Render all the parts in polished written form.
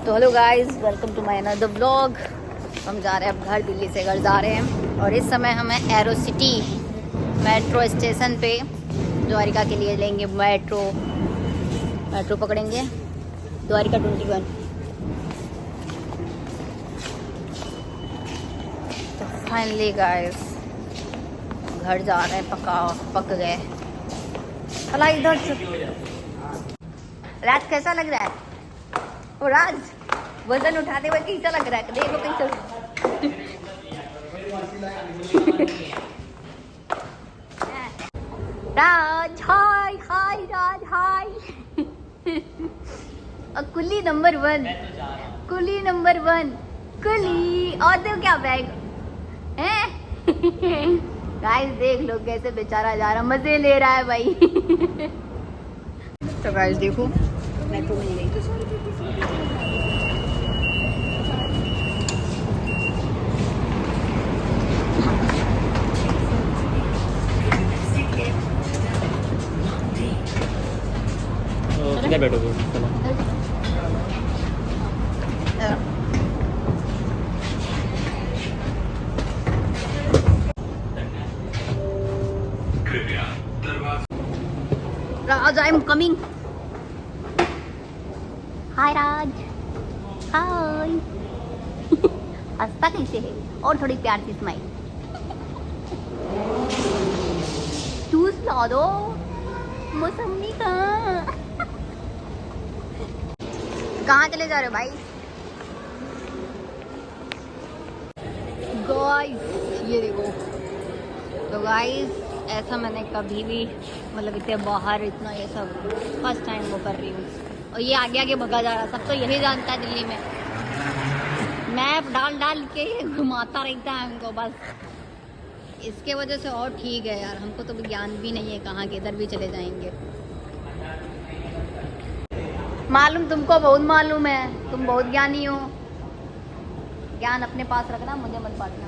तो hello guys, welcome to my another vlog. हम जा रहे हैं अब घर, दिल्ली से घर जा रहे हैं और इस समय हम हैं एरो सिटी मेट्रो स्टेशन पे। द्वारिका के लिए लेंगे मेट्रो पकड़ेंगे द्वारिका 21। तो फाइनली गाइस घर जा रहे हैं, पक गए। भला इधर राज कैसा लग रहा है? ओ राज, वजन उठाते हुए कैसा लग रहा है? देखो कैसा राज। हाय हाय राज हाय। कुली नंबर 1, कुली नंबर 1, कुली। और दो क्या बैग हैं? गाइस देख लो कैसे बेचारा जा रहा, मजे ले रहा है भाई। तो गाइस देखो मेट्रो मिल गई। किधर बैठोगे? चलो। राज आई एम कमिंग। हाय राज हाय। हंसता कैसे है? और थोड़ी प्यार से स्माइल। जूस ला दो मौसमी का। कहाँ चले जा रहे हो भाई? गाइस ये देखो। तो गाइस ऐसा मैंने कभी भी मतलब इतने बाहर इतना ये सब फर्स्ट टाइम वो कर रही हूँ। और ये आगे आगे भगा जा रहा, सब तो यही जानता है दिल्ली में मैप डाल डाल के घुमाता रहता है हमको बस। इसके वजह से और ठीक है यार, हमको तो ज्ञान भी नहीं है कहाँ किधर भी चले जाएंगे। मालूम तुमको, बहुत मालूम है, तुम बहुत ज्ञानी हो। ज्ञान अपने पास रखना, मुझे मत बांटना।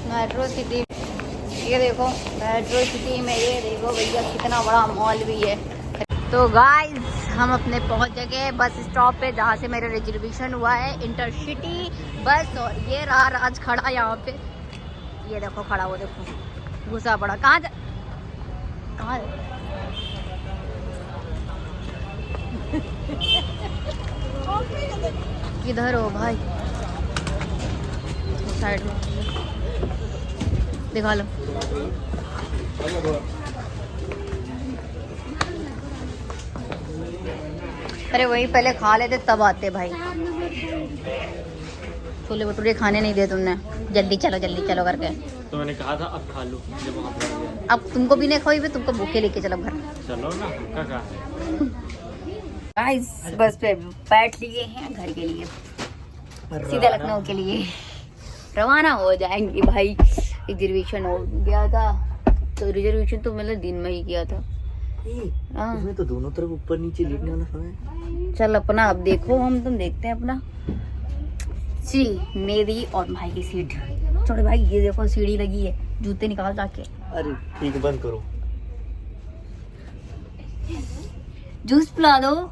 मेट्रो सिटी ये देखो, मेट्रो सिटी में ये देखो भैया कितना बड़ा मॉल भी है। तो गाइस हम अपने पहुंच गए बस स्टॉप पे जहाँ से मेरा रिजर्वेशन हुआ है इंटरसिटी बस। और ये रहा राज खड़ा यहाँ पे, ये देखो खड़ा, वो देखो घुसा पड़ा। कहाँ किधर हो भाई? साइड में दिखा लो। अरे वही पहले खा लेते तब आते भाई। छोले भटूरे खाने नहीं दिए तुमने। जल्दी चलो करके। तो मैंने कहा था अब खा लो। अब तुमको भी नहीं खाई, तुमको भूखे लेके चलो घर। चलो ना, क्या गाइस बस पे बैठ लिए हैं घर के लिए, सीधा लखनऊ के लिए रवाना हो जाएंगे भाई। रिजर्वेशन हो गया था, तो रिजर्वेशन तो मैंने दिन में ही किया था। इसमें तो दोनों तरफ ऊपर नीचे लेटने वाला समय। चल अपना अब देखो, तुम देखते हैं अपना। जी मेरी और भाई की सीट। छोटे भाई ये देखो सीढ़ी लगी है, जूते निकाल जाके। अरे ठीक, बंद करो। जूस पिला दो।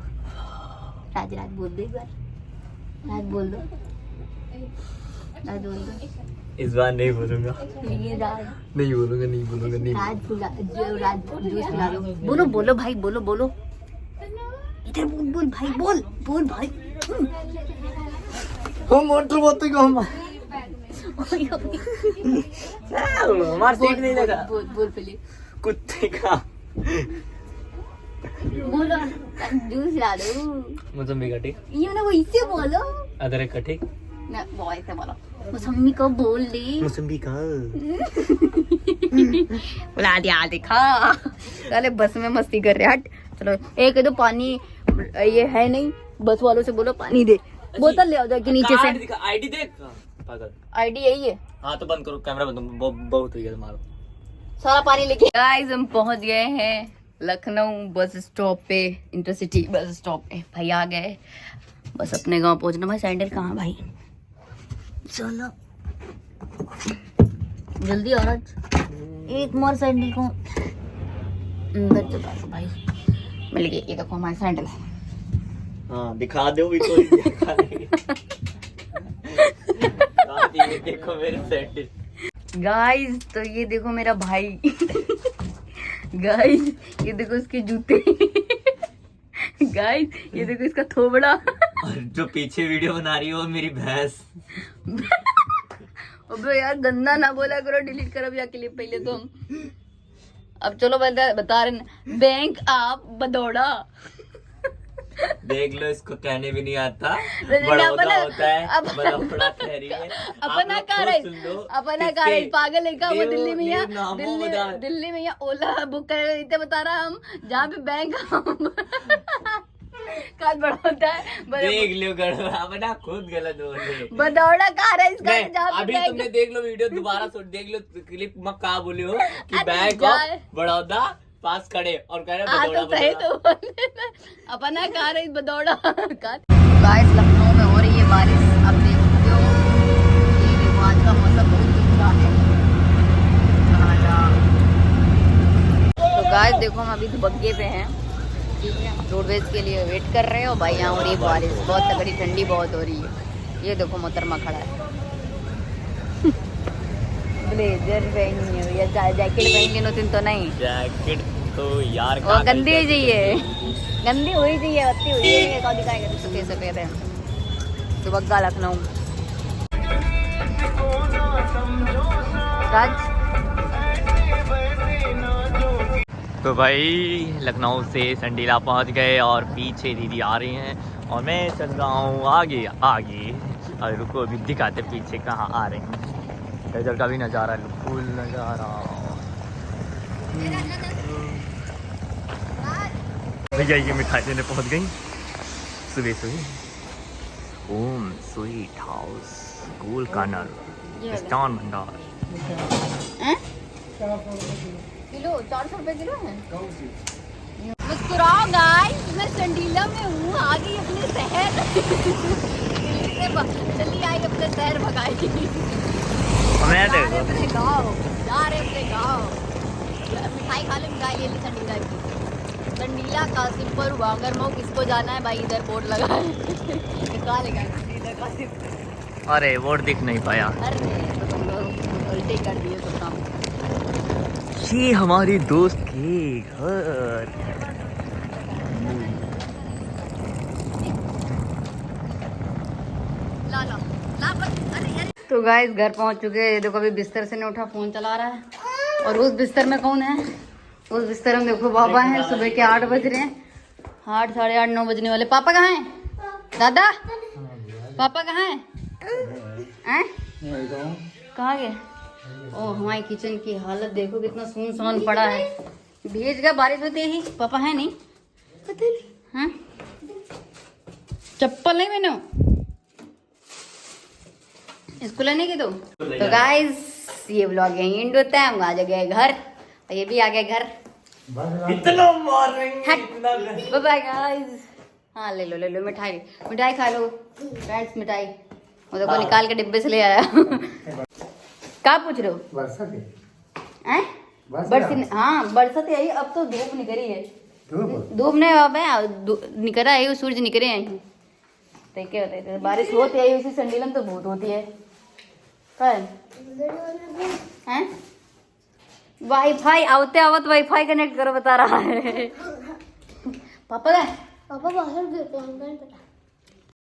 राज बोल दो एक बार। राज बोल दो। इस बार नहीं बोलूंगा। नहीं बोलूंगा। राज जूस पिला दो। बोलो भाई, बोलो। इधर बोल भाई, बोल भाई। हम मोटर बोलते को हम हमार सीट नहीं लगा। बोल पहले कुत्ते का। बोलो जूस ला दो। मौसमी का ठीक, ये ना वैसे बोलो। अदरक का ठीक ना वो ऐसे बोलो। मौसमी को बोल दे। मौसमी का बुला दिया देखा। चले बस में मस्ती कर रहे। हट चलो, एक दो पानी ये है नहीं, बस वालों से बोलो पानी दे। बोतल ले आओ जाके नीचे से। आईडी देख पागल। आईडी यही है। हाँ तो बंद करो कैमरा, बंद। बहुत हो गया तुम्हारा सारा पानी लेके। गाइस हम पहुंच गए हैं लखनऊ बस स्टॉप पे, इंटरसिटी बस स्टॉप पे। भाई आ गए, बस अपने गांव पहुंचना। भाई सैंडल कहाँ भाई? चलो जल्दी और एक मोर सैंडल को अंदर चला दो भाई। मिल गई। ये देखो हमारी सैंडल। हाँ दिखा दो भी कोई दिखा नहीं। ये देखो मेरे सैंडल। गाइस तो ये देखो मेरा भाई। गाइस ये देखो इसके जूते। गाइस ये देखो इसका थोबड़ा। और जो पीछे वीडियो बना रही है वो मेरी भैंस। अबे यार गंदा ना बोला करो, डिलीट करो भैया क्लिप पहले तो हम। अब चलो बता रहे हैं बैंक ऑफ बड़ौदा। देख लो इसको कहने भी नहीं आता। बड़ौदा होता है बड़ौदा कह रही है। अपना कार है, अपना कार है। पागल है क्या वो? दिल्ली में यहाँ दिल्ली में यहाँ ओला बुक कर इतने बता रहा हम जहाँ पे बैंक का बड़ा होता है। देख लो अपना खुद गलत बोले। बड़ौदा कार है इसका जहाँ पे अभी तुमने देख लो वीडियो दोबारा सुन देख लो क्लिप में कहा बोले हो कि बैंक ऑफ बड़ौदा पास खड़े और कह रहे तो सही तो अपना कार है बड़ौदा कार। गाइस लखनऊ में हो रही है बारिश, अब देख सकते हो। ये देखो आज का मौसम बहुत अच्छा है। तो गाइस देखो हम अभी दुबग्गे पे हैं, ठीक है, रोडवेज के लिए वेट कर रहे हो। भाई यहाँ हो रही है बारिश, बहुत तगड़ी, ठंडी बहुत हो रही है। ये देखो मोहतरमा खड़ा है। ब्लेजर पहनी है या जैकेट पहन के तो नहीं, जैकेट तो यार वो गंदी ही चाहिए, गंदी हुई चाहिए, अति हुई है। कौन दिखाएगा तो कैसे पहले दुबग्गा लखनऊ। राज तो भाई लखनऊ से संडीला पहुंच गए और पीछे दीदी आ रही हैं और मैं चल रहा हूँ आगे आगे। और रुको अभी दिखाते पीछे कहाँ आ रहे हैं। इधर का भी नज़ारा, फुल नज़ारा। भैया ये मिठाई देने पहुंच गई सुबह सुबह। ओम स्वीट हाउस गोल कार्नर मिष्ठान भंडार। किलो 400 रुपए किलो है। मुस्कुराओ गाइस, मैं संडीला में हूँ, आ गई अपने शहर। चली आई अपने शहर भगाई। मैं देखो अपने गाँव जा रहे अपने गाँव। मिठाई खा ले, मिठाई ले ली संडीला की। संडीला कासिम पर हुआ, अगर मैं किसको जाना है भाई इधर बोर्ड लगा है। कहाँ लेगा इधर कासिम। अरे वोट दिख नहीं पाया। अरे उल्टे कर दिए सब काम। ये हमारी दोस्त के घर। ला ला ला अरे तो गाइस घर पहुंच चुके हैं। देखो अभी बिस्तर से नहीं उठा, फोन चला रहा है। और उस बिस्तर में कौन है? उस बिस्तर में देखो पापा हैं। सुबह के 8 बज रहे हैं, 8, साढ़े 8, 9 बजने वाले। पापा कहाँ हैं? दादा पापा कहाँ हैं? कहाँ गए? ओ हमारे किचन की हालत देखो कितना सुनसान पड़ा है। भीज गया बारिश होती ही। पापा है नहीं? पता नहीं। हाँ चप्पल नहीं मैंने स्कूल नहीं की तो गाइस ये व्लॉग यहीं एंड होता है। हम आ गए घर और ये भी आ गए घर। इतना मारेंगे। Bye bye guys. हाँ ले लो मिठाई, मिठाई खा लो फ्रेंड्स। मिठाई वो देखो निकाल के डिब्बे से ले आया। क्या पूछ रहे हो? बरसात? हाँ बरसात आई, अब तो धूप निकली है। धूप नहीं बाबा, निकला है सूरज निकले हैं। तो क्या होता है बारिश होती है उसी संडीलन तो बहुत होती है। हैं वाईफाई आवते आवत वाईफाई कनेक्ट करो बता रहा है। पापा का पापा बाहर गए थे, हमको नहीं पता।